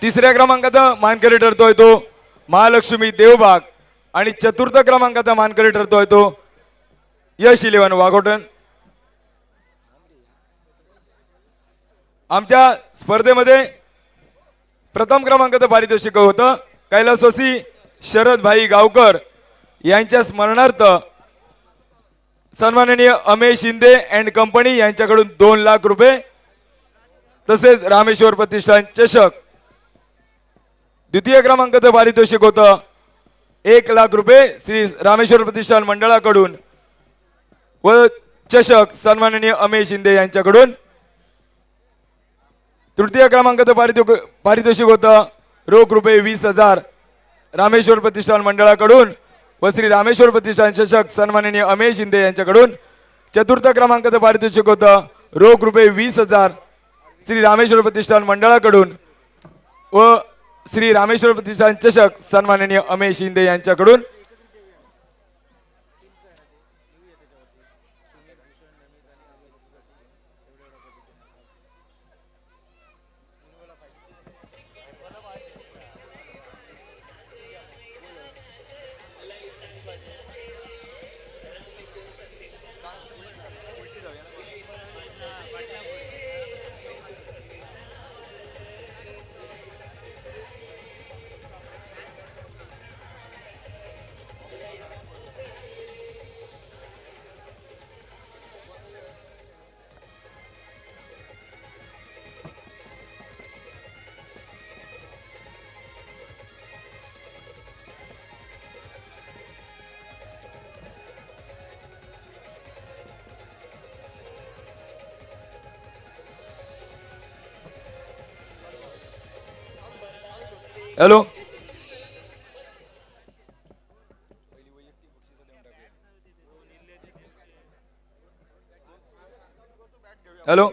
तिसऱ्या क्रमांकाचा मानकरी ठरतोय तो महालक्ष्मी देवबाग आणि चतुर्थ क्रमांकाचा मानकरी ठरतोय तो यश इलेव्हन वाघोटन। आमच्या स्पर्धेमध्ये प्रथम क्रमांकाचं पारितोषिक होतं कैलासवासी शरद भाई गावकर यांच्या स्मरणार्थ सन्माननीय अमेश शिंदे अँड कंपनी यांच्याकडून 2 लाख रुपये तसेच रामेश्वर प्रतिष्ठान चषक। द्वितीय क्रमांकाचं पारितोषिक होतं 1 लाख रुपये श्री रामेश्वर प्रतिष्ठान मंडळाकडून व चषक सन्माननीय अमेश शिंदे यांच्याकडून। तृतीय क्रमांकाचं पारितोषिक होतं रोख रुपये 20,000 रामेश्वर प्रतिष्ठान मंडळाकडून व श्री रामेश्वर प्रतिष्ठान चषक सन्माननीय अमेश शिंदे यांच्याकडून। चतुर्थ क्रमांकाचं पारितोषिक होतं रोख रुपये 20,000 श्री रामेश्वर प्रतिष्ठान मंडळाकडून व श्री रामेश्वर प्रतिष्ठान चषक सन्माननीय अमेश शिंदे यांच्याकडून। हॅलो हॅलो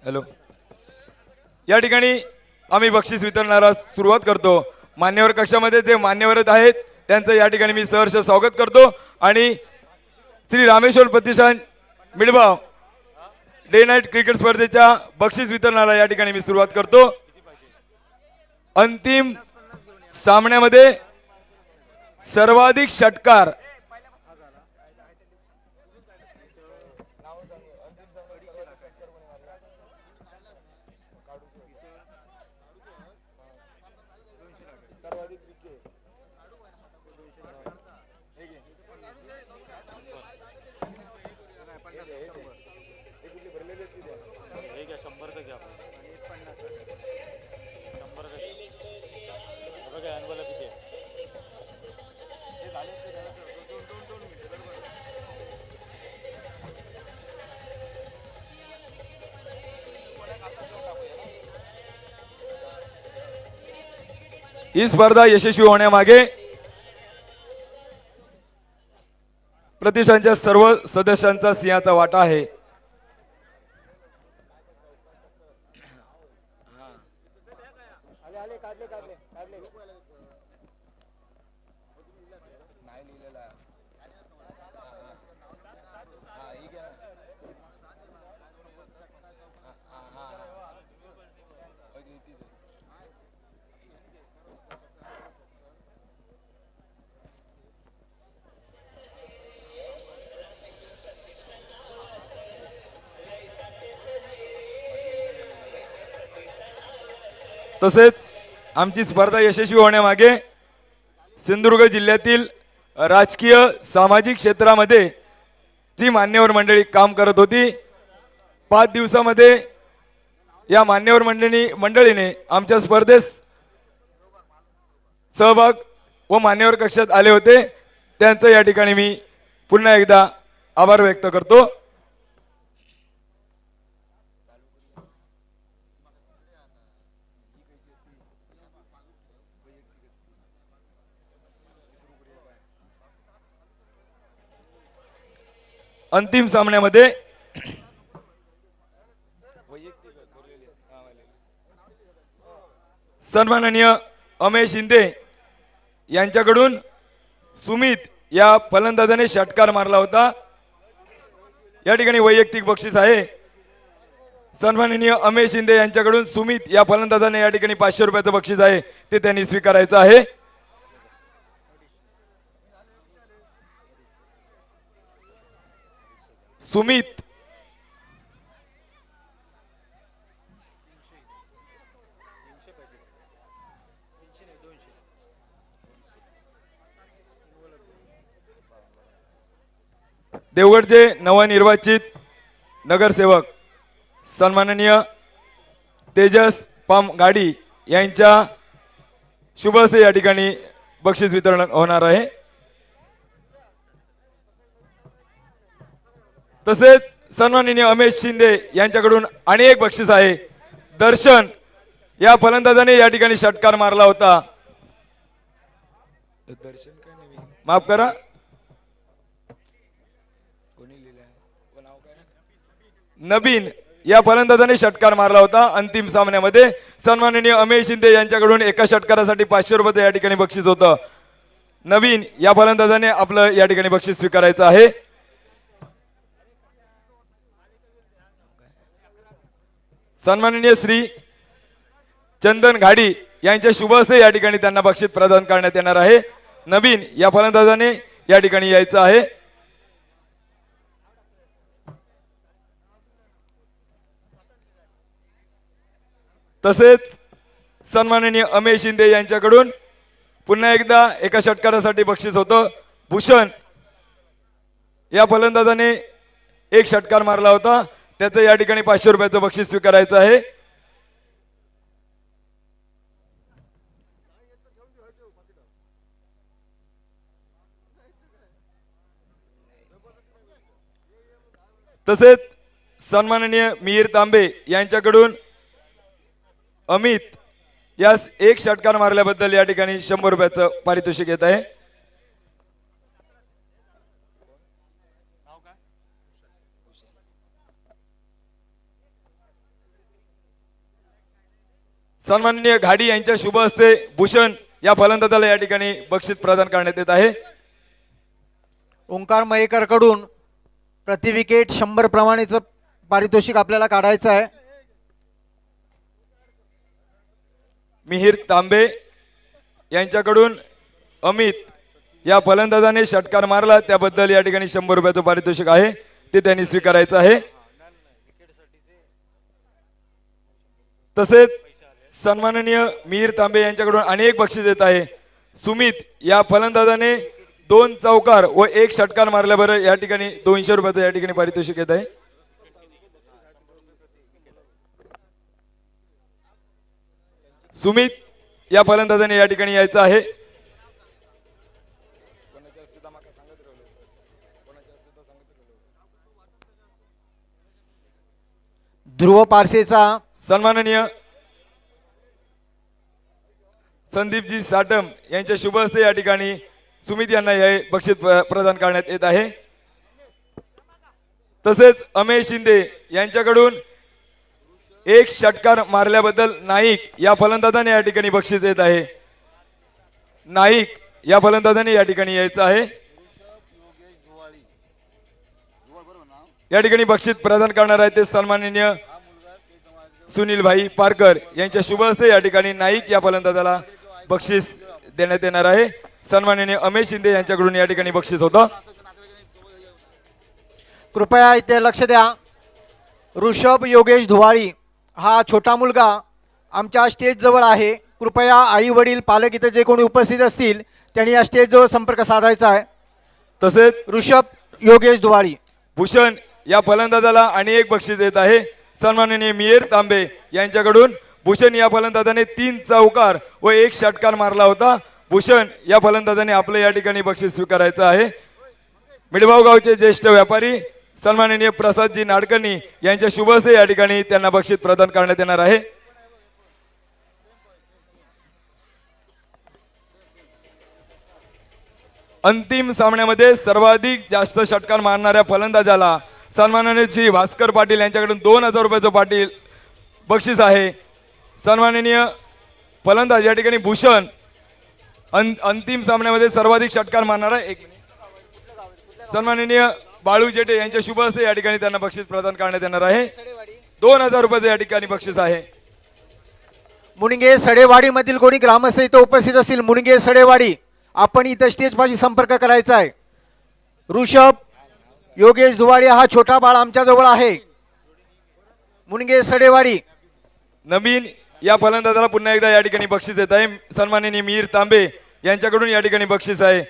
हॅलो या ठिकाणी आम्ही बक्षीस वितरणाला सुरुवात करतो। मान्यवर कक्षामध्ये जे मान्यवर आहेत त्यांचं या ठिकाणी मी सहर्ष स्वागत करतो आणि श्री रामेश्वर प्रतिष्ठान मिळवाव डे नाईट क्रिकेट स्पर्धेच्या बक्षीस वितरणाला या ठिकाणी मी सुरुवात करतो। अंतिम सामन्यामध्ये सर्वाधिक षटकार ही स्पर्धा यशस्वी होण्यामागे प्रतिष्ठानच्या सर्व सदस्यांचा सिंहाचा वाटा आहे। तसेच आमची स्पर्धा यशस्वी होण्यामागे सिंधुदुर्ग जिल्ह्यातील राजकीय सामाजिक क्षेत्रामध्ये जी मान्यवर मंडळी काम करत होती 5 दिवसामध्ये या मान्यवर मंडळीने आमच्या स्पर्धेस सहभाग व मान्यवर कक्षात आले होते त्यांचं या ठिकाणी मी पुन्हा एकदा आभार व्यक्त करतो। अंतिम सामन्यामध्ये सन्माननीय अमेश शिंदे यांच्याकडून सुमित या फलंदाजाने षटकार मारला होता। या ठिकाणी वैयक्तिक बक्षीस आहे। सन्माननीय अमेश शिंदे यांच्याकडून सुमित या फलंदाजाने या ठिकाणी 500 रुपयाचं बक्षीस आहे ते त्यांनी स्वीकारायचं आहे। सुमित देवगडचे नवनिर्वाचित नगरसेवक सन्माननीय तेजस पाम गाडी यांच्या शुभ हस्ते या ठिकाणी बक्षीस वितरण होणार आहे। तसेच सन्माननीय अमेश शिंदे यांच्याकडून अनेक बक्षीस आहे। दर्शन या फलंदाजाने या ठिकाणी षटकार मारला होता। दर्शन काय नवीन माफ करा नवीन या फलंदाजाने षटकार मारला होता। अंतिम सामन्यामध्ये सन्माननीय अमेश शिंदे यांच्याकडून एका षटकारासाठी 500 रुपये या ठिकाणी बक्षीस होतं। नवीन या फलंदाजाने आपलं या ठिकाणी बक्षीस स्वीकारायचं आहे। सन्माननीय श्री चंदन घाडी यांच्या शुभ हस्ते या ठिकाणी त्यांना बक्षीस प्रदान करण्यात येणार आहे। नवीन या फलंदाजाने या ठिकाणी यायचं आहे। तसेच सन्माननीय अमेश शिंदे यांच्याकडून पुन्हा एकदा एका षटकारासाठी बक्षीस होतं। भूषण या फलंदाजाने एक षटकार मारला होता त्याचं या ठिकाणी 500 रुपयाचं बक्षीस स्वीकारायचं आहे। तसेच सन्माननीय मिहीर तांबे यांच्याकडून अमित यास एक षटकार मारल्याबद्दल या ठिकाणी 100 रुपयाचं पारितोषिक येत आहे। सन्माननीय घाडी यांच्या शुभ हस्ते भूषण या फलंदाजाला या ठिकाणी बक्षीस प्रदान करण्यात येत आहे। ओंकार मयेकर कडून प्रति विकेट 100 प्रमाणेचं पारितोषिक आपल्याला काढायचं आहे। मिहीर तांबे यांच्याकडून अमित या फलंदाजाने षटकार मारला त्याबद्दल या ठिकाणी 100 रुपयाचं पारितोषिक आहे ते त्यांनी स्वीकारायचं आहे। तसेच सन्माननीय मिहीर तांबे यांच्याकडून अनेक बक्षीस येत आहे। सुमित या फलंदाजाने 2 चौकार व 1 षटकार मारल्याबरोबर या ठिकाणी 200 रुपयाचं या ठिकाणी पारितोषिक येत आहे। सुमित या फलंदाजाने या ठिकाणी यायचं आहे। ध्रुव पारसेचा सन्माननीय संदीपजी साटम यांच्या शुभ हस्ते या ठिकाणी सुमित यांना हे बक्षीस प्रदान करण्यात येत आहे। तसेच अमेश शिंदे यांच्याकडून एक षटकार मारल्याबद्दल नाईक या फलंदाजाने या ठिकाणी बक्षीस देत आहे। नाईक या फलंदाजाने या ठिकाणी यायचं आहे। या ठिकाणी बक्षीस प्रदान करणार आहे ते सन्माननीय सुनील भाई पारकर यांच्या शुभ हस्ते या ठिकाणी नाईक या फलंदाजाला बक्षीस देण्यात येणार आहे। सन्माननीय अमेश शिंदे यांच्याकडून या ठिकाणी बक्षीस होतं। कृपया इथे लक्ष द्या। ऋषभ योगेश धुवाळी हा छोटा मुलगा आमच्या स्टेज जवळ आहे। कृपया आई वडील पालक इथे जे कोणी उपस्थित असतील त्यांनी या स्टेज जवळ संपर्क साधायचा आहे। तसेच ऋषभ योगेश धुवाळी भूषण या फलंदाजाला अनेक बक्षीस देत आहे। सन्माननीय मिहीर तांबे यांच्याकडून भूषण या फलंदाजाने 3 चौकार व 1 षटकार मारला होता। भूषण या फलंदाजाने आपलं या ठिकाणी बक्षीस स्वीकारायचं आहे। मिडबाव गावचे ज्येष्ठ व्यापारी सन्माननीय प्रसादजी नाडकर्णी यांच्या शुभ हस्ते या ठिकाणी त्यांना बक्षीस प्रदान करण्यात येणार आहे। अंतिम सामन्यामध्ये सर्वाधिक जास्त षटकार मारणाऱ्या फलंदाजाला सन्माननीय श्री भास्कर पाटील यांच्याकडून 2000 रुपयाचं पाटील बक्षीस आहे. सन्माननीय फलंदाज या ठिकाणी भूषण अंतिम सामन्यामध्ये सर्वाधिक षटकार मारणारा सन्माननीय बाळू जेटे यांच्या शुभ हस्ते या ठिकाणी त्यांना बक्षीस प्रदान करण्यात येणार आहे. 2000 रुपयाचं या ठिकाणी बक्षीस आहे. मुणगे सडेवाडी मधील कोणी ग्रामस्थ इथं उपस्थित असतील, मुणगे सडेवाडी आपण इथं स्टेज पाशी संपर्क करायचा आहे. ऋषभ योगेश धुवाडी हा छोटा बाळ आमच्या जवळ आहे. मुणगे सडेवाडी नवीन या फलंदाजाला पुन्हा एकदा या ठिकाणी बक्षीस येत आहे. सन्माननीय मीर तांबे यांच्याकडून या ठिकाणी बक्षीस आहे.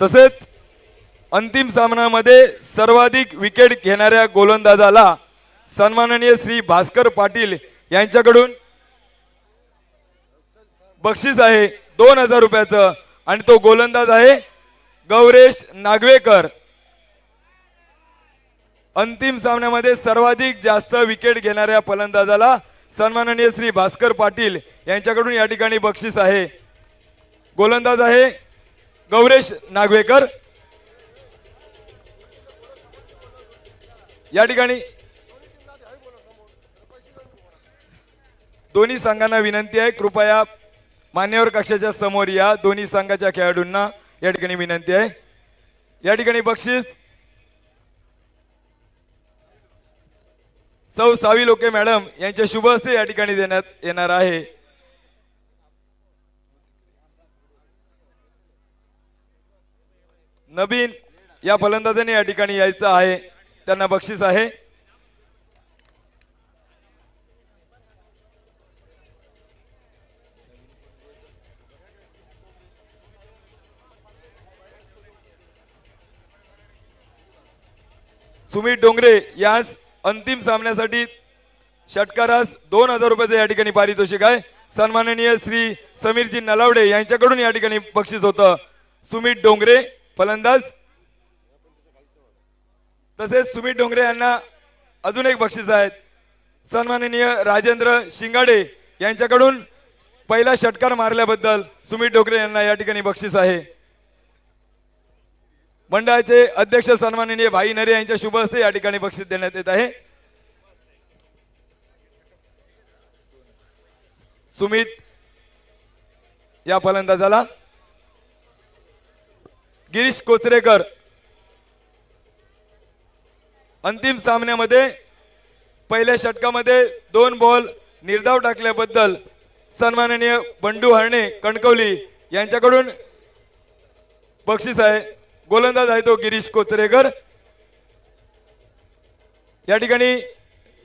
तसेच अंतिम सामन्यामध्ये सर्वाधिक विकेट घेणाऱ्या गोलंदाजाला सन्माननीय श्री भास्कर पाटील यांच्याकडून बक्षीस आहे 2000 रुपयाचं आणि तो गोलंदाज आहे गौरेश नागवेकर. अंतिम सामन्यामध्ये सर्वाधिक जास्त विकेट घेणाऱ्या फलंदाजाला सन्माननीय श्री भास्कर पाटील यांच्याकडून या ठिकाणी बक्षीस आहे. गोलंदाज आहे गौरेश नागवेकर. या ठिकाणी दोन्ही संघांना विनंती आहे, कृपया मान्यवर कक्षाच्या समोर या. दोन्ही संघाच्या खेळाडूंना या ठिकाणी विनंती आहे. या ठिकाणी बक्षीस सौ सावी लोके मॅडम यांच्या शुभ हस्ते या ठिकाणी देण्यात येणार आहे. नवीन या फलंदाजाने या ठिकाणी यायचं आहे, त्यांना बक्षीस आहे. सुमित डोंगरे यास अंतिम सामन्यासाठी षटकारास 2000 रुपयाचं या ठिकाणी पारितोषिक आहे. सन्माननीय श्री समीरजी नलावडे यांच्याकडून या ठिकाणी बक्षीस होतं. सुमित डोंगरे फलंदाज. तसेच सुमित डोंगरे यांना अजून एक बक्षीस आहे. सन्माननीय राजेंद्र शिंगाडे यांच्याकडून पहिला षटकार मारल्याबद्दल सुमित डोंगरे यांना या ठिकाणी बक्षीस आहे. मंडळाचे अध्यक्ष सन्माननीय भाई नरे यांच्या शुभ हस्ते या ठिकाणी बक्षीस देण्यात येत आहे. सुमित या फलंदाजाला. गिरीश कोचरेकर अंतिम सामन्यामध्ये पहिल्या षटकामध्ये 2 बॉल निर्धाव टाकल्याबद्दल सन्माननीय बंडू हरणे कणकवली यांच्याकडून बक्षीस आहे. गोलंदाज आहे तो गिरीश कोचरेकर. या ठिकाणी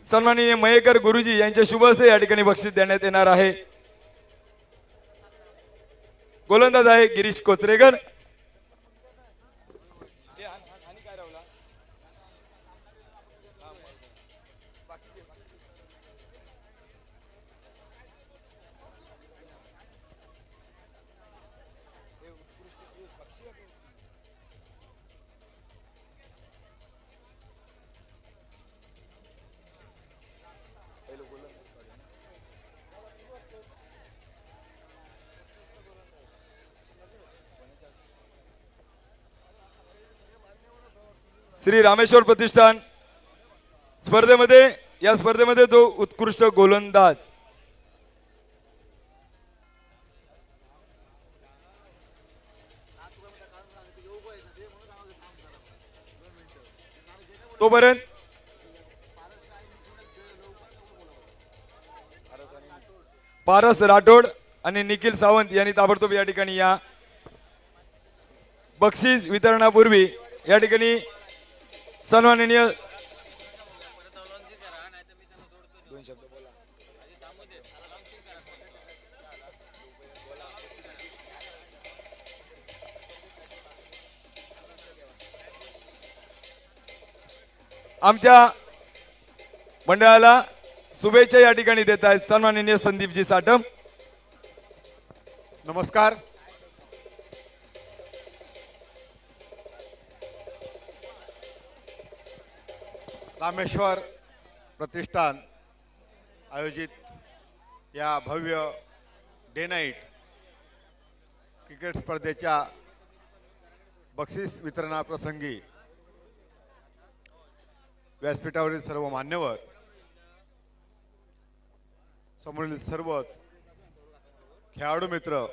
सन्माननीय मयेकर गुरुजी यांच्या शुभ हस्ते या ठिकाणी बक्षीस देण्यात येणार आहे. गोलंदाज आहे गिरीश कोचरेकर. श्री रामेश्वर प्रतिष्ठान स्पर्धेमध्ये या स्पर्धेमध्ये जो उत्कृष्ट गोलंदाज तोपर्यंत पारस राठोड आणि निखिल सावंत यांनी ताबडतोब या ठिकाणी या. बक्षीस वितरणापूर्वी या ठिकाणी सन्माननीय आमच्या मंडळाला शुभेच्छा या ठिकाणी देत आहेत सन्माननीय संदीपजी साठम. नमस्कार. रामेश्वर प्रतिष्ठान आयोजित या भव्य डे नाईट क्रिकेट स्पर्धेच्या बक्षीस वितरणाप्रसंगी व्यासपीठावरील सर्व मान्यवर, समोरील सर्वच खेळाडू मित्र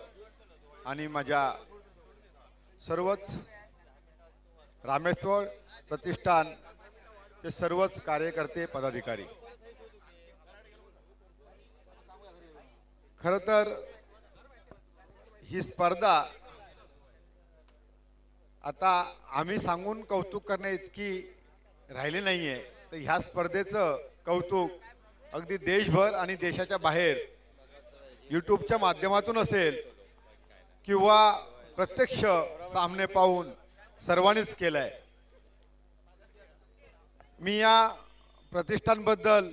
आणि माझ्या सर्वच रामेश्वर प्रतिष्ठान चे सर्वच कार्यकर्ते पदाधिकारी, खरं तर ही स्पर्धा आता आम्ही सांगून कौतुक करण्या इतकी राहिली नाहीये. तर ह्या स्पर्धेचं कौतुक अगदी देशभर आणि देशाच्या बाहेर यूट्यूबच्या माध्यमातून असेल किंवा प्रत्यक्ष सामने पाहून सर्वांनीच केलंय. मी या प्रतिष्ठानबद्दल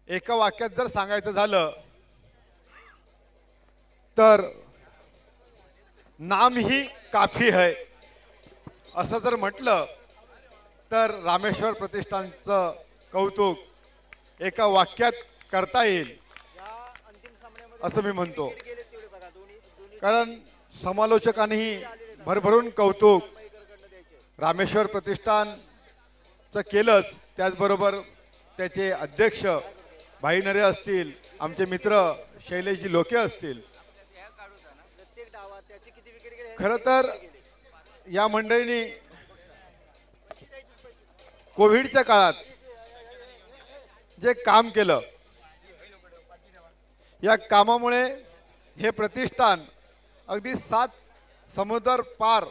एका वाक्यात जर सांगायचं झालं तर नाम ही काफी है असं जर म्हटलं तर रामेश्वर प्रतिष्ठानचं कौतुक एका वाक्यात करता येईल असं मी म्हणतो. कारण समालोचकांनीही भरभरून कौतुक रामेश्वर प्रतिष्ठानचं केलंच, त्याचबरोबर त्याचे अध्यक्ष भाई नरे असतील, आमचे मित्र शैलेशजी लोके असतील. खरं तर या मंडळींनी कोविडच्या काळात जे काम केलं, या कामामुळे हे प्रतिष्ठान अगदी 7 समुद्र पार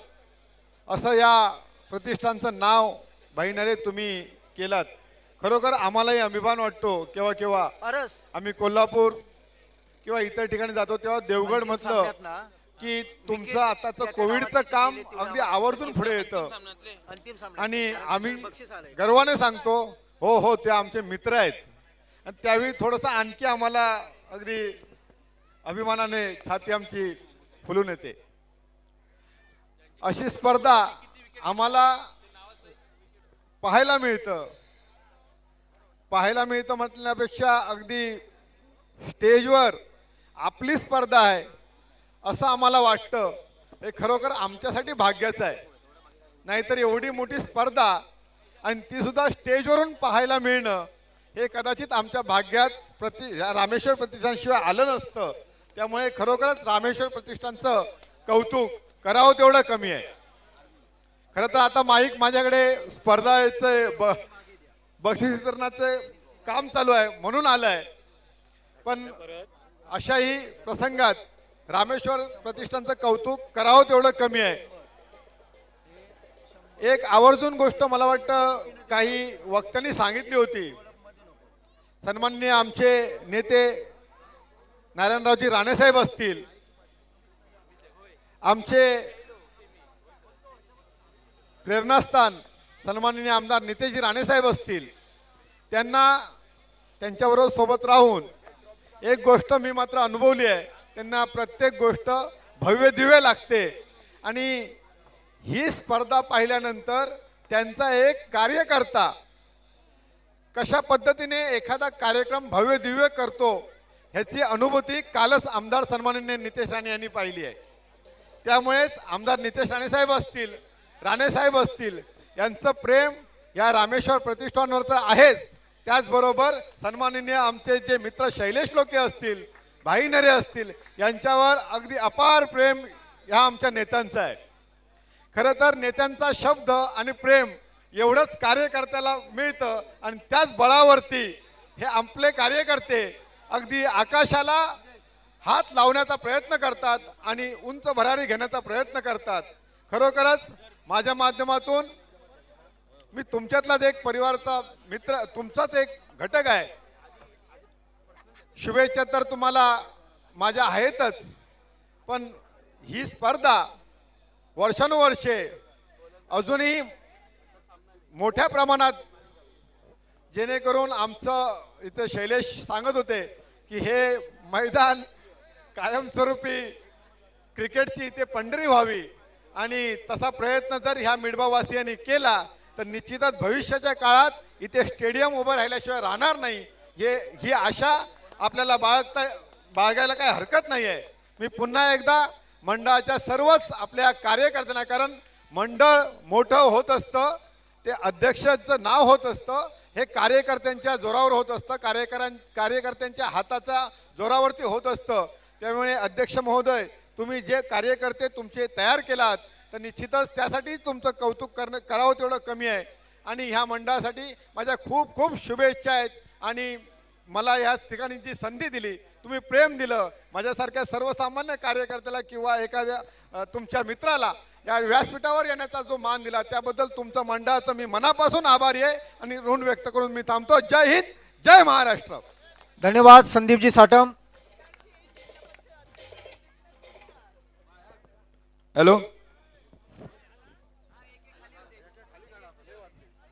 असं या प्रतिष्ठानचं नाव भाई नरे तुम्ही केलात. खरोखर आम्हालाही अभिमान वाटतो. केव्हा केव्हा आम्ही कोल्हापूर किंवा इतर ठिकाणी जातो तेव्हा देवगड म्हटलं की तुमचं आताचं कोविडचं काम अगदी आवर्जून पुढे येतं आणि आम्ही गर्वाने सांगतो हो हो ते आमचे मित्र आहेत. आणि त्यावेळी थोडंसं आणखी आम्हाला अगदी अभिमानाने छाती आमची फुलून येते. अशी स्पर्धा आम्हाला पाहायला मिळतं म्हटल्यापेक्षा अगदी स्टेजवर आपली स्पर्धा आहे असं आम्हाला वाटतं. हे खरोखर आमच्यासाठी भाग्याचं आहे. नाहीतर एवढी मोठी स्पर्धा आणि ती सुद्धा स्टेजवरून पाहायला मिळणं हे कदाचित आमच्या भाग्यात रामेश्वर प्रतिष्ठानशिवाय आलं नसतं. त्यामुळे खरोखरच रामेश्वर प्रतिष्ठानचं कौतुक करावं तेवढं कमी आहे. खरं तर आता माईक माझ्याकडे स्पर्धाचे बक्षीस वितरणाचे काम चालू आहे म्हणून आलंय. पण अशाही प्रसंगात रामेश्वर प्रतिष्ठानचं कौतुक करावं तेवढं कमी आहे. एक आवर्जून गोष्ट मला वाटतं काही वक्त्यांनी सांगितली होती. सन्माननीय आमचे नेते नारायणरावजी राणेसाहेब असतील, आमचे प्रेरणास्थान सन्माननीय आमदार नितेशजी राणेसाहेब असतील, त्यांना त्यांच्याबरोबर सोबत राहून एक गोष्ट मी मात्र अनुभवली आहे. त्यांना प्रत्येक गोष्ट भव्य दिव्य लागते आणि ही स्पर्धा पाहिल्यानंतर त्यांचा एक कार्यकर्ता कशा पद्धतीने एखादा कार्यक्रम भव्य दिव्य करतो ह्याची अनुभूती कालच आमदार सन्माननीय नितेश राणे यांनी पाहिली आहे. त्यामुळेच आमदार नितेश राणेसाहेब असतील यांचं प्रेम या रामेश्वर प्रतिष्ठानवर तर आहेच, त्याचबरोबर सन्माननीय आमचे जे मित्र शैलेश लोके असतील, भाई नरे असतील, यांच्यावर अगदी अपार प्रेम ह्या आमच्या नेत्यांचं आहे. खरं तर नेत्यांचा शब्द आणि प्रेम एवढंच कार्यकर्त्याला मिळतं आणि त्याच बळावरती हे आपले कार्यकर्ते अगदी आकाशाला हात लावण्याचा प्रयत्न करतात आणि उंच भरारी घेण्याचा प्रयत्न करतात. खरोखरच माझ्या माध्यमातून मी तुमच्यातलाच एक परिवाराचा मित्र, तुमचाच एक घटक आहे. शुभेच्छा तर तुम्हाला माझ्या आहेतच, पण ही स्पर्धा वर्षानुवर्षे अजूनही मोठ्या प्रमाणात, जेणेकरून आमचं इथे शैलेश सांगत होते की हे मैदान कायमस्वरूपी क्रिकेटची इथे पंढरी व्हावी आणि तसा प्रयत्न जर ह्या मिडबावासियांनी केला तर निश्चितच भविष्याच्या काळात इथे स्टेडियम उभं राहिल्याशिवाय राहणार नाही, ही आशा आपल्याला बाळगायला काही हरकत नाही आहे. मी पुन्हा एकदा मंडळाच्या सर्वच आपल्या कार्यकर्त्यांना, कारण मंडळ मोठं होत असतं ते अध्यक्षाचं नाव होत असतं, हे कार्यकर्त्यांच्या जोरावर होत असतं, कार्यकर्त्यांच्या हाताच्या जोरावरती होत असतं. त्यामुळे अध्यक्ष महोदय, तुम्ही जे कार्यकर्ते तुमचे तयार केलात तर निश्चितच त्यासाठी तुमचं कौतुक करावं तेवढं कमी आहे. आणि ह्या मंडळासाठी माझ्या खूप खूप शुभेच्छा आहेत. आणि मला या ठिकाणी जी संधी दिली, तुम्ही प्रेम दिलं, माझ्यासारख्या सर्वसामान्य कार्यकर्त्याला किंवा एखाद्या तुमच्या मित्राला या व्यासपीठावर येण्याचा जो मान दिला त्याबद्दल तुमचं मंडळाचं मी मनापासून आभारी आहे आणि ऋण व्यक्त करून मी थांबतो. जय हिंद, जय महाराष्ट्र. धन्यवाद संदीपजी साटम. हॅलो,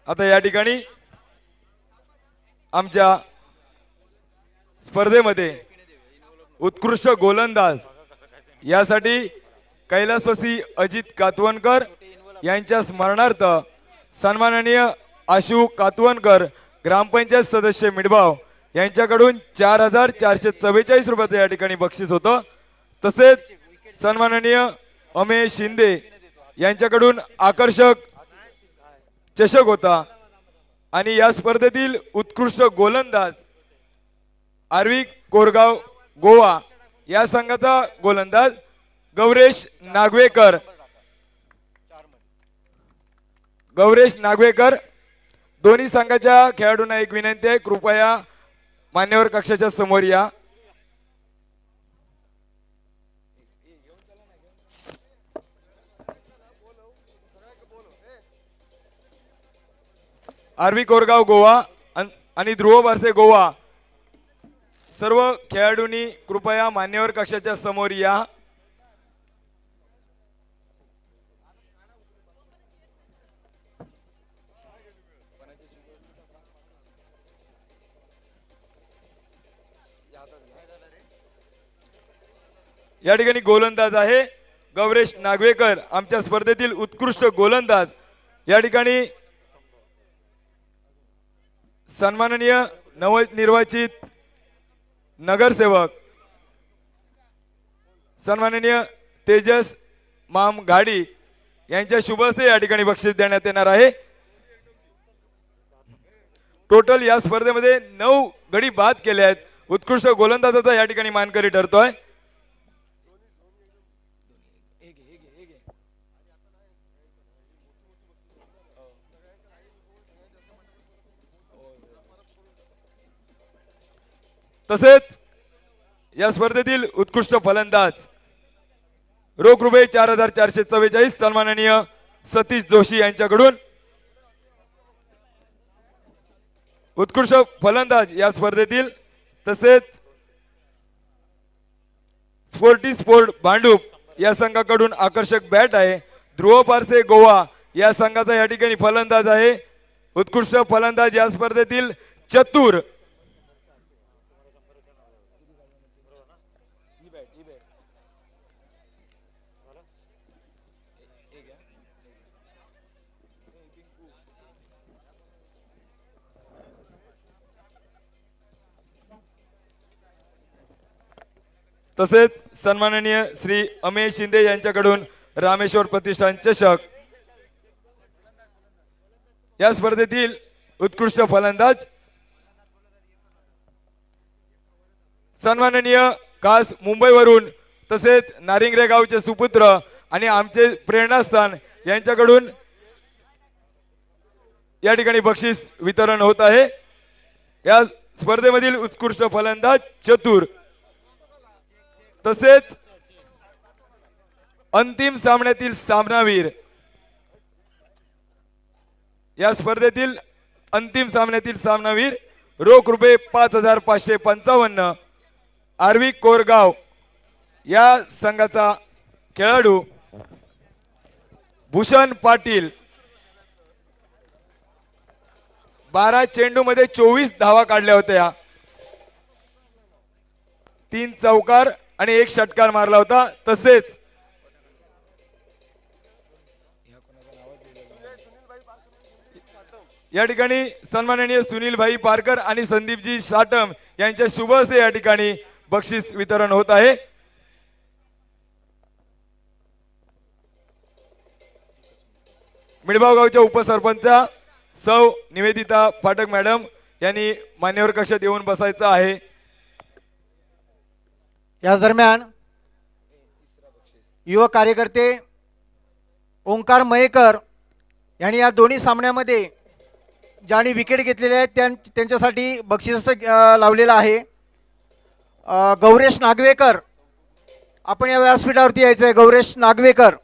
आता या ठिकाणी आमच्या स्पर्धेमध्ये उत्कृष्ट गोलंदाज यासाठी कैलासवासी अजित कातवनकर यांच्या स्मरणार्थ सन्माननीय आशू कातवनकर ग्रामपंचायत सदस्य मिडबाव यांच्याकडून 4,444 रुपयाचं या ठिकाणी बक्षीस होतं. तसेच सन्माननीय अमेश शिंदे यांच्याकडून आकर्षक चषक होता. आणि या स्पर्धेतील उत्कृष्ट गोलंदाज आरवी कोरगाव गोवा या संघाचा गोलंदाज गौरेश नागवेकर. दोन्ही संघाच्या खेळाडूंना एक विनंती आहे, कृपया मान्यवर कक्षाच्या समोर या. आरवी कोरगाव गोवा आणि ध्रुव बारसे गोवा सर्व खेळाडूंनी कृपया मान्यवर कक्षाच्या समोर या. या ठिकाणी गोलंदाज आहे गौरेश नागवेकर, आमच्या स्पर्धेतील उत्कृष्ट गोलंदाज. या ठिकाणी सन्माननीय नवनिर्वाचित नगरसेवक सन्माननीय तेजस माम घाडी यांच्या शुभ हस्ते या ठिकाणी बक्षीस देण्यात येणार आहे. टोटल या स्पर्धेमध्ये 9 गडी बाद केले आहेत. उत्कृष्ट गोलंदाजाचा या ठिकाणी मानकरी ठरतोय. तसेच या स्पर्धेतील उत्कृष्ट फलंदाज रोख रुपये 4,444 सन्माननीय सतीश जोशी यांच्याकडून. उत्कृष्ट फलंदाज या स्पर्धेतील. तसेच स्पोर्ट भांडूप या संघाकडून आकर्षक बॅट आहे. ध्रुव पारसे गोवा या संघाचा या ठिकाणी फलंदाज आहे. उत्कृष्ट फलंदाज या स्पर्धेतील चतुर. तसेच सन्माननीय श्री अमेश शिंदे यांच्याकडून रामेश्वर प्रतिष्ठान चषक. या स्पर्धेतील उत्कृष्ट फलंदाज सन्माननीय खास मुंबईवरून तसेच नारिंगरे गावचे सुपुत्र आणि आमचे प्रेरणास्थान यांच्याकडून या ठिकाणी बक्षीस वितरण होत आहे. या स्पर्धेमधील उत्कृष्ट फलंदाज चतुर. तसेच अंतिम सामन्यातील सामनावीर. या स्पर्धेतील अंतिम सामन्यातील सामनावीर रोख रुपये 5,555 आरवी कोरगाव या संघाचा खेळाडू भूषण पाटील. 12 चेंडूमध्ये 24 धावा काढल्या होत्या. 3 चौकार आणि 1 षटकार मारला होता. तसेच या ठिकाणी सन्माननीय सुनील भाई पारकर आणि संदीपजी साटम यांच्या शुभ हस्ते या ठिकाणी बक्षीस वितरण होत आहे. मिडबाव गावच्या उपसरपंचा सौ निवेदिता फाटक मॅडम यांनी मान्यवर कक्षात येऊन बसायचं आहे. याच दरम्यान युवक कार्यकर्ते ओंकार मयेकर यांनी या दोन्ही सामन्यामध्ये ज्यांनी विकेट घेतलेले आहेत त्यांच्यासाठी बक्षीस लावलेलं आहे. गौरेश नागवेकर, आपण या व्यासपीठावरती यायचं आहे. गौरेश नागवेकर.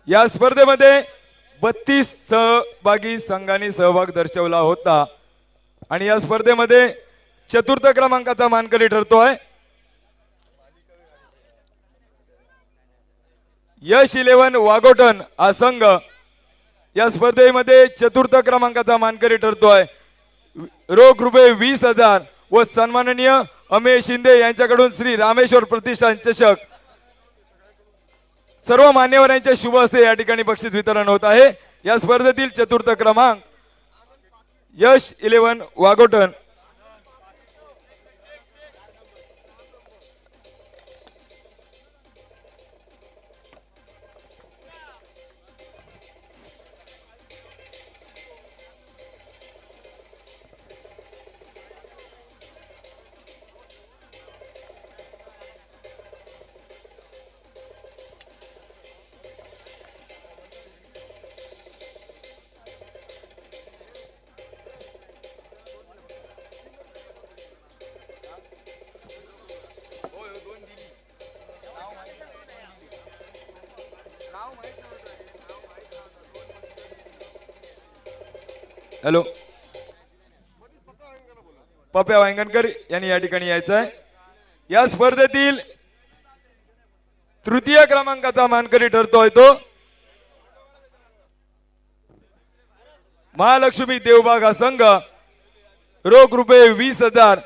या स्पर्धेमध्ये 32 सहभागी संघांनी सहभाग दर्शवला होता आणि या स्पर्धेमध्ये चतुर्थ क्रमांकाचा मानकरी ठरतोय यश 11 वाघोटन हा संघ. या स्पर्धेमध्ये चतुर्थ क्रमांकाचा मानकरी ठरतोय. रोख रुपये 20,000 व सन्माननीय अमेश शिंदे यांच्याकडून श्री रामेश्वर प्रतिष्ठान चषक सर्व मान्यवरांच्या शुभ हस्ते या ठिकाणी बक्षीस वितरण होत आहे. या स्पर्धेतील चतुर्थ क्रमांक यश 11 वाघोटन. हॅलो, पप्या वांगणकर यांनी या ठिकाणी यायचं आहे. या स्पर्धेतील तृतीय क्रमांकाचा मानकरी ठरतोय तो महालक्ष्मी देवबाग हा संघ. रोख रुपये 20,000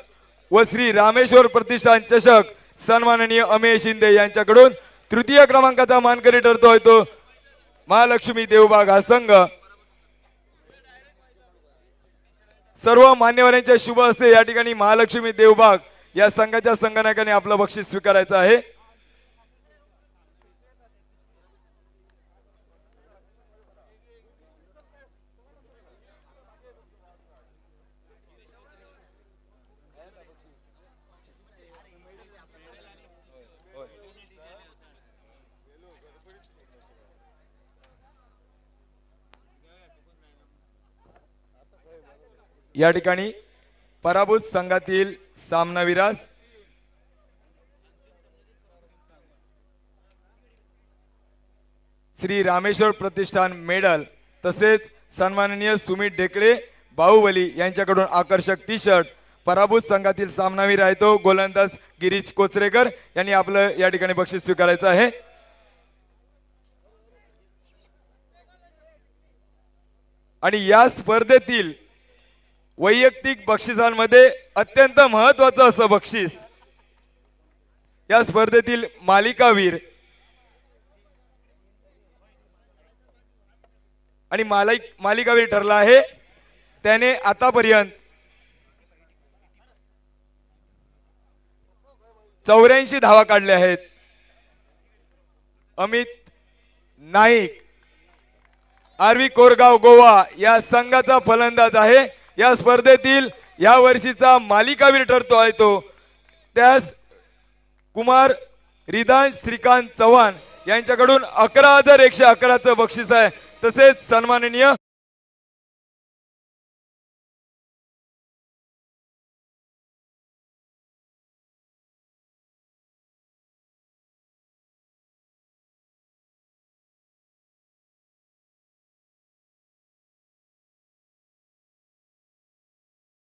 व श्री रामेश्वर प्रतिष्ठान चषक सन्माननीय अमेश शिंदे यांच्याकडून तृतीय क्रमांकाचा मानकरी ठरतोय तो महालक्ष्मी देवबाग हा संघ. सर्व मान्यवरांच्या शुभ हस्ते या ठिकाणी महालक्ष्मी देवबाग या संघाच्या संघनायकाने आपलं बक्षीस स्वीकारायचं आहे. या ठिकाणी पराभूत संघातील सामनावीरास श्री रामेश्वर प्रतिष्ठान मेडल तसेच सन्माननीय सुमित ढेकळे बाहुबली यांच्याकडून आकर्षक टी शर्ट. पराभूत संघातील सामनावीर आहे तो गोलंदाज गिरीश कोचरेकर यांनी आपलं या ठिकाणी बक्षीस स्वीकारायचं आहे. आणि या स्पर्धेतील वैयक्तिक बक्षिसांमध्ये अत्यंत महत्वाचं असं बक्षीस या स्पर्धेतील मालिकावीर आणि मालिकावीर ठरला आहे. त्याने आतापर्यंत 84 धावा काढल्या आहेत. अमित नाईक, आरवी कोरगाव गोवा या संघाचा फलंदाज आहे. या स्पर्धेतील या वर्षीचा मालिकावीर ठरतो आहे तो त्यास कुमार रिदान श्रीकांत चव्हाण यांच्याकडून 11,111चं बक्षीस आहे. तसेच सन्माननीय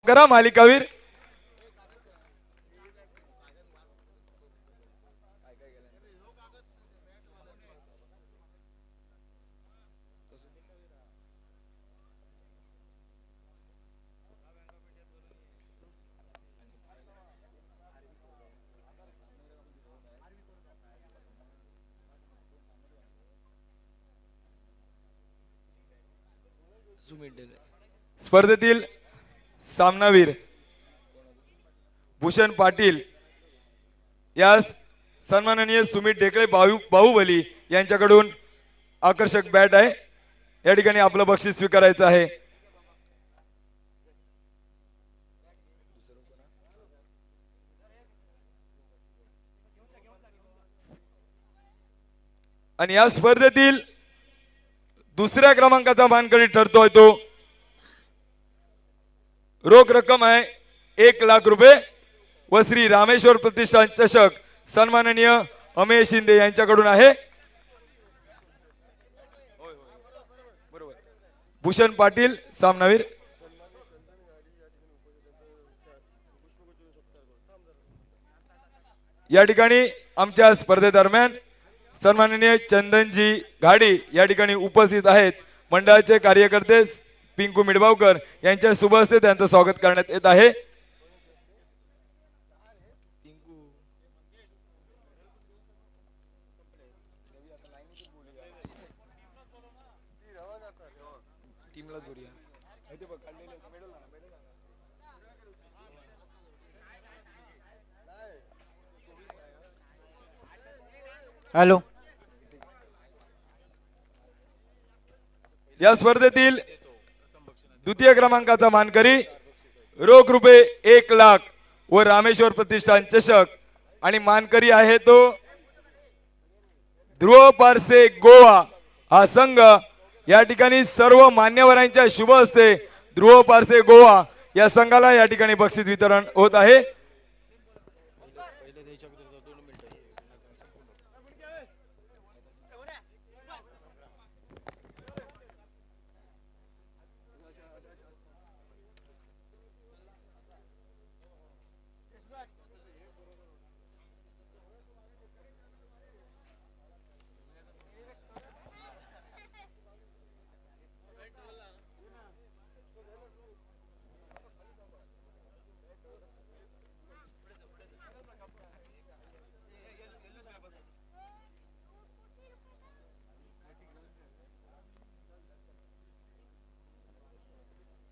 करा मालिकावीर. स्पर्धेतील सामनावीर भूषण पाटील यास सन्माननीय सुमित ढेकळे बाहुबली यांच्याकडून आकर्षक बॅट आहे. या ठिकाणी आपलं बक्षीस स्वीकारायचं आहे. आणि या स्पर्धेतील दुसऱ्या क्रमांकाचा मानकरी ठरतोय तो रोख रक्कम आहे 1,00,000 रुपये व श्री रामेश्वर प्रतिष्ठान चषक सन्माननीय अमेश शिंदे यांच्याकडून आहे. भूषण पाटील सामनावीर. या ठिकाणी आमच्या स्पर्धेदरम्यान सन्माननीय चंदनजी घाडी या ठिकाणी उपस्थित आहेत. मंडळाचे कार्यकर्ते पिंकू मिडबावकर यांच्या शुभ हस्ते त्यांचं स्वागत करण्यात येत आहे. हॅलो. या स्पर्धेतील द्वितीय क्रमांकाचा मानकरी रोख रुपये 1,00,000 व रामेश्वर प्रतिष्ठान चषक आणि मानकरी आहे तो ध्रुव पारसे गोवा हा संघ. या ठिकाणी सर्व मान्यवरांच्या शुभ हस्ते ध्रुव पारसे गोवा या संघाला या ठिकाणी बक्षीस वितरण होत आहे.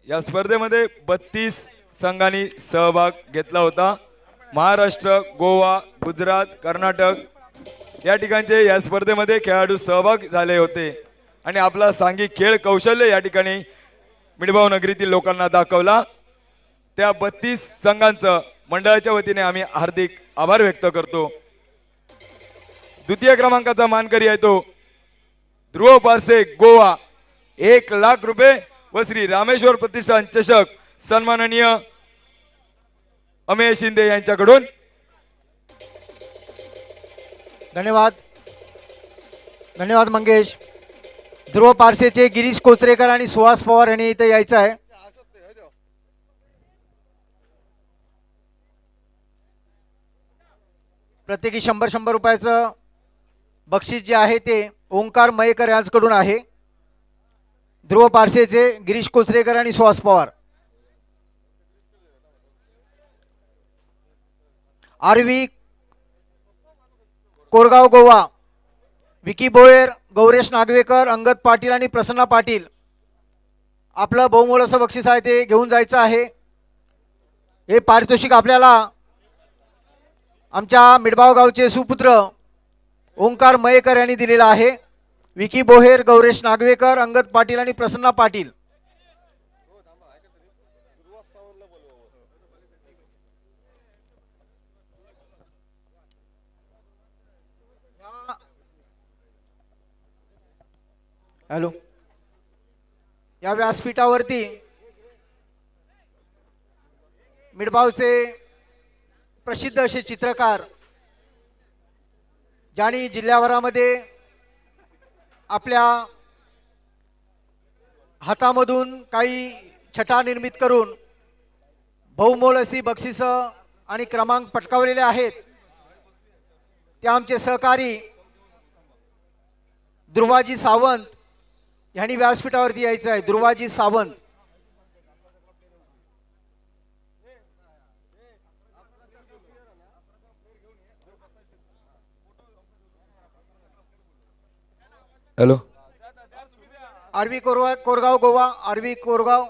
या स्पर्धेमध्ये 32 संघांनी सहभाग घेतला होता. महाराष्ट्र, गोवा, गुजरात, कर्नाटक या ठिकाणचे या स्पर्धेमध्ये खेळाडू सहभाग झाले होते आणि आपला सांघिक खेळ कौशल्य या ठिकाणी मिडभाव नगरीतील लोकांना दाखवला. त्या 32 संघांचं मंडळाच्या वतीने आम्ही हार्दिक आभार व्यक्त करतो. द्वितीय क्रमांकाचा मानकरी आहे तो ध्रुव पारसे गोवा 1,00,000 रुपये व श्री रामेश्वर प्रतिष्ठान चषक सन्माननीय अमेश शिंदे यांच्याकडून. धन्यवाद. धन्यवाद मंगेश. ध्रुव पारसेचे गिरीश कोचरेकर आणि सुहास पवार यांनी इथे यायचं आहे. प्रत्येकी 100 रुपयाचं बक्षीस जे आहे ते ओंकार मयेकर यांच्याकडून आहे. ध्रुव पारसेचे गिरीश कोचरेकर आणि सुहास पवार. आरवी कोरगाव गोवा विकी बोयर, गौरेश नागवेकर, अंगद पाटील आणि प्रसन्ना पाटील आपलं बहुमोल असं बक्षीस आहे ते घेऊन जायचं आहे. हे पारितोषिक आपल्याला आमच्या मिडबाव गावचे सुपुत्र ओंकार मयेकर यांनी दिलेला आहे. विकी बोहेर, गौरेश नागवेकर, अंगद पाटील आणि प्रसन्ना पाटील. हॅलो. या व्यासपीठावरती मिडबावचे प्रसिद्ध असे चित्रकार ज्यांनी जिल्ह्याभरामध्ये आपल्या हातामधून काही छटा निर्मित करून बहुमोल अशी बक्षिसं आणि क्रमांक पटकावलेले आहेत, ते आमचे सहकारी ध्रुवाजी सावंत यांनी व्यासपीठावरती यायचं आहे. ध्रुवाजी सावंत. हॅलो. आरवी कोरगाव गोवा, आरवी कोरगाव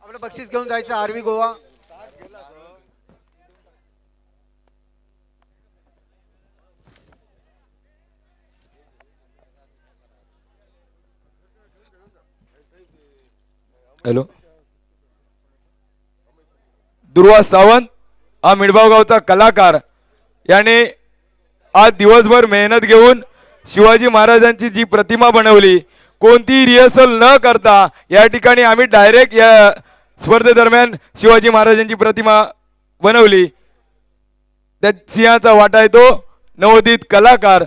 आपलं बक्षीस घेऊन जायचं. आरवी गोवा. हॅलो, दुर्वा सावंत हा मिडबाव गावचा कलाकार, याने आज दिवसभर मेहनत घेऊन शिवाजी महाराजांची जी प्रतिमा बनवली, कोणती रिहर्सल न करता या ठिकाणी आम्ही डायरेक्ट या स्पर्धेदरम्यान शिवाजी महाराजांची प्रतिमा बनवली. त्या सिंहाचा वाटा आहे तो नवोदित कलाकार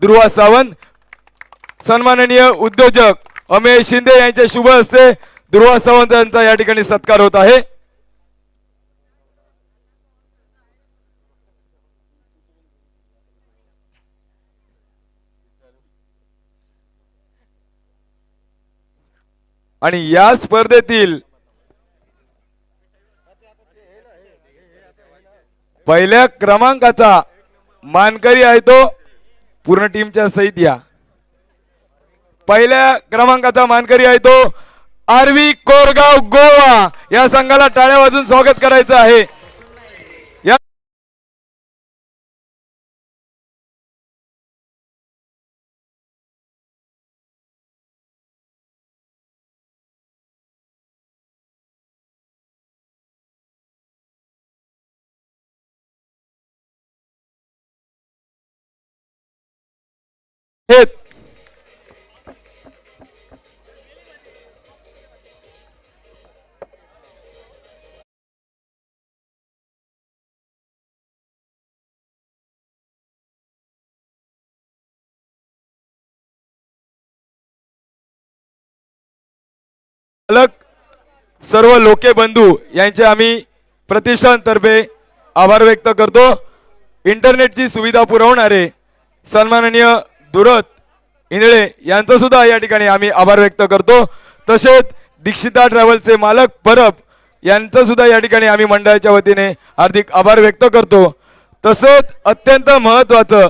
दुर्वा सावंत. सन्माननीय उद्योजक अमेश शिंदे यांच्या शुभ हस्ते दुर्वा सावंत यांचा या ठिकाणी सत्कार होत आहे. आणि या स्पर्धेतील पहिल्या क्रमांकाचा मानकरी आहे तो पूर्ण टीमच्या सहित या. पहिल्या क्रमांकाचा मानकरी आहे तो आरवी कोरगाव गोवा. या संघाला टाळ्या वाजून स्वागत करायचं आहे. या सर्व लोके बंधू यांचे आम्ही प्रतिष्ठानतर्फे आभार व्यक्त करतो. इंटरनेटची सुविधा पुरवणारे सन्माननीय दुरत इंदळे यांचा सुद्धा या ठिकाणी आम्ही आभार व्यक्त करतो. तसेच दीक्षिता ट्रॅव्हल्सचे मालक परब यांचा सुद्धा या ठिकाणी आम्ही मंडळाच्या वतीने हार्दिक आभार व्यक्त करतो. तसंच अत्यंत महत्त्वाचं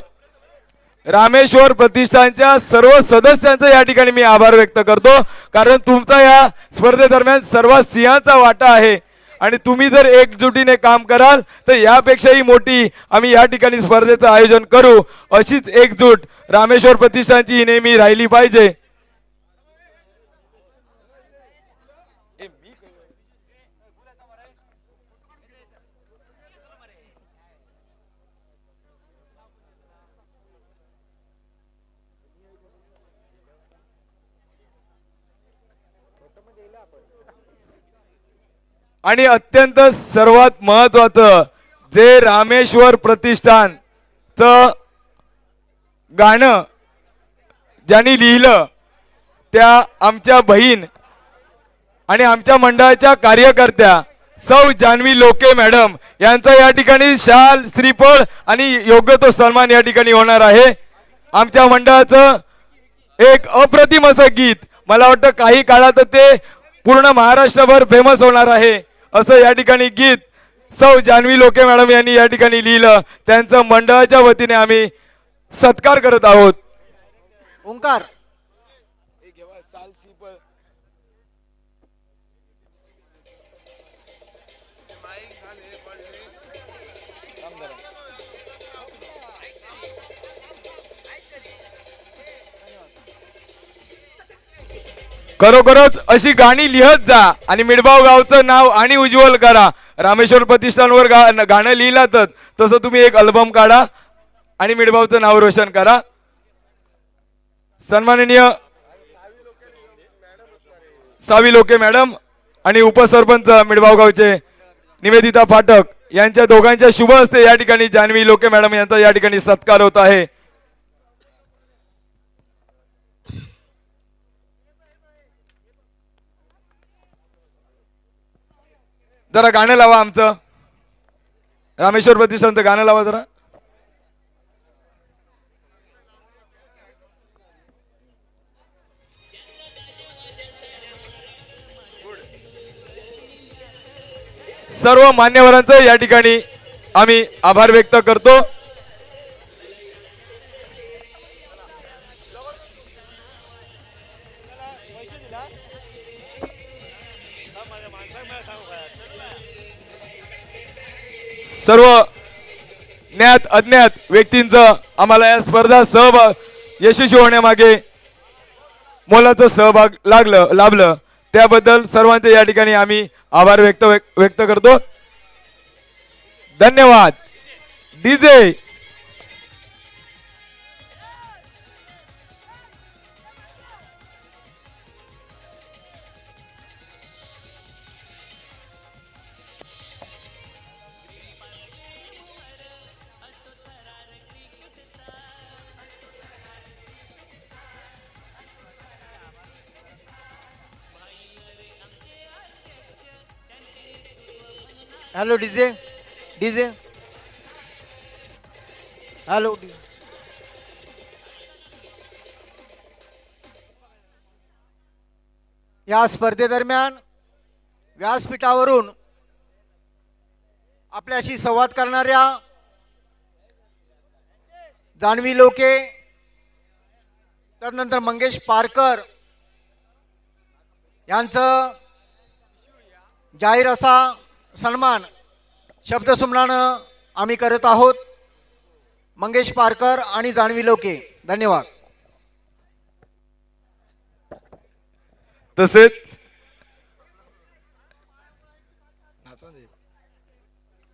रामेश्वर प्रतिष्ठानच्या सर्व सदस्यांचा या ठिकाणी मी आभार व्यक्त करतो, कारण तुमचा या स्पर्धेदरम्यान सर्वात सिंहाचा वाटा आहे आणि तुम्ही जर एकजुटीने काम कराल तर यापेक्षाही मोठी आम्ही या ठिकाणी स्पर्धेचं आयोजन करू. अशीच एकजूट रामेश्वर प्रतिष्ठानची ही नेहमी राहिली पाहिजे. आणि अत्यंत सर्वात महत्वाचं जे रामेश्वर प्रतिष्ठानचं गाणं ज्यांनी लिहिलं त्या आमच्या बहीण आणि आमच्या मंडळाच्या कार्यकर्त्या सौ जान्हवी लोके मॅडम यांचा या ठिकाणी शाल श्रीफळ आणि योग्य तो सन्मान या ठिकाणी होणार आहे. आमच्या मंडळाचं एक अप्रतिम असं गीत, मला वाटतं काही काळात ते पूर्ण महाराष्ट्रभर फेमस होणार आहे असं या ठिकाणी गीत सौ जान्हवी लोके मॅडम यांनी या ठिकाणी लिहिलं. त्यांचं मंडळाच्या वतीने आम्ही सत्कार करत आहोत. ओंकार खरोखरच अशी गाणी लिहत जा आणि मिडबाव गावचं नाव आणि उज्ज्वल करा. रामेश्वर प्रतिष्ठानवर गाणं लिहिलातच तसं तुम्ही एक अल्बम काढा आणि मिडबावचं नाव रोशन करा. सन्माननीय सावी लोके मॅडम आणि उपसरपंच मिडबाव गावचे निवेदिता फाटक यांच्या दोघांच्या शुभ हस्ते या ठिकाणी जान्हवी लोके मॅडम यांचा या ठिकाणी सत्कार होत आहे. जरा गाणं लावा, आमचं रामेश्वर प्रतिष्ठानचं गाणं लावा जरा. सर्व मान्यवरांचं या ठिकाणी आम्ही आभार व्यक्त करतो. सर्व ज्ञात अज्ञात व्यक्तींचं आम्हाला या स्पर्धा सहभाग यशस्वी होण्यामागे मोलाचं सहभाग लाभलं त्याबद्दल सर्वांचे या ठिकाणी आम्ही आभार व्यक्त करतो. धन्यवाद. DJ hello DJ DJ hello या स्पर्धेदरम्यान व्यासपीठावरून आपल्याशी संवाद करणाऱ्या जान्हवी लोके त्यानंतर मंगेश पारकर यांचं जाहीर असा सन्मान शब्दसुमनानं आम्ही करत आहोत. मंगेश पारकर आणि जान्हवी लोके, धन्यवाद. तसेच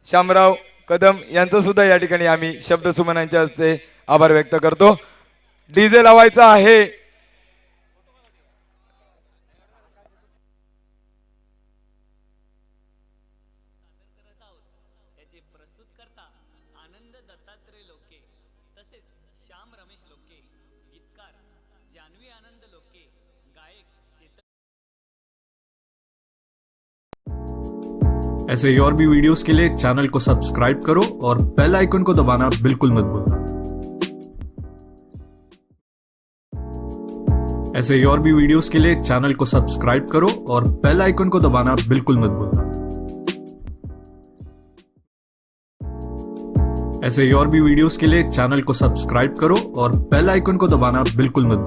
शामराव कदम यांचं सुद्धा या ठिकाणी आम्ही शब्दसुमनांच्या हस्ते आभार व्यक्त करतो. डीजे लावायचा आहे. ऐसे ही और भी वीडियोस के लिए चैनल को सब्सक्राइब करो और बेल आइकन को दबाना बिल्कुल मत भूलना. ऐसे ही और भी वीडियोस के लिए चैनल को सब्सक्राइब करो और बेल आइकन को दबाना बिल्कुल मत भूलना. ऐसे ही और भी वीडियोस के लिए चैनल को सब्सक्राइब करो और बेल आइकन को दबाना बिल्कुल मत भूलना.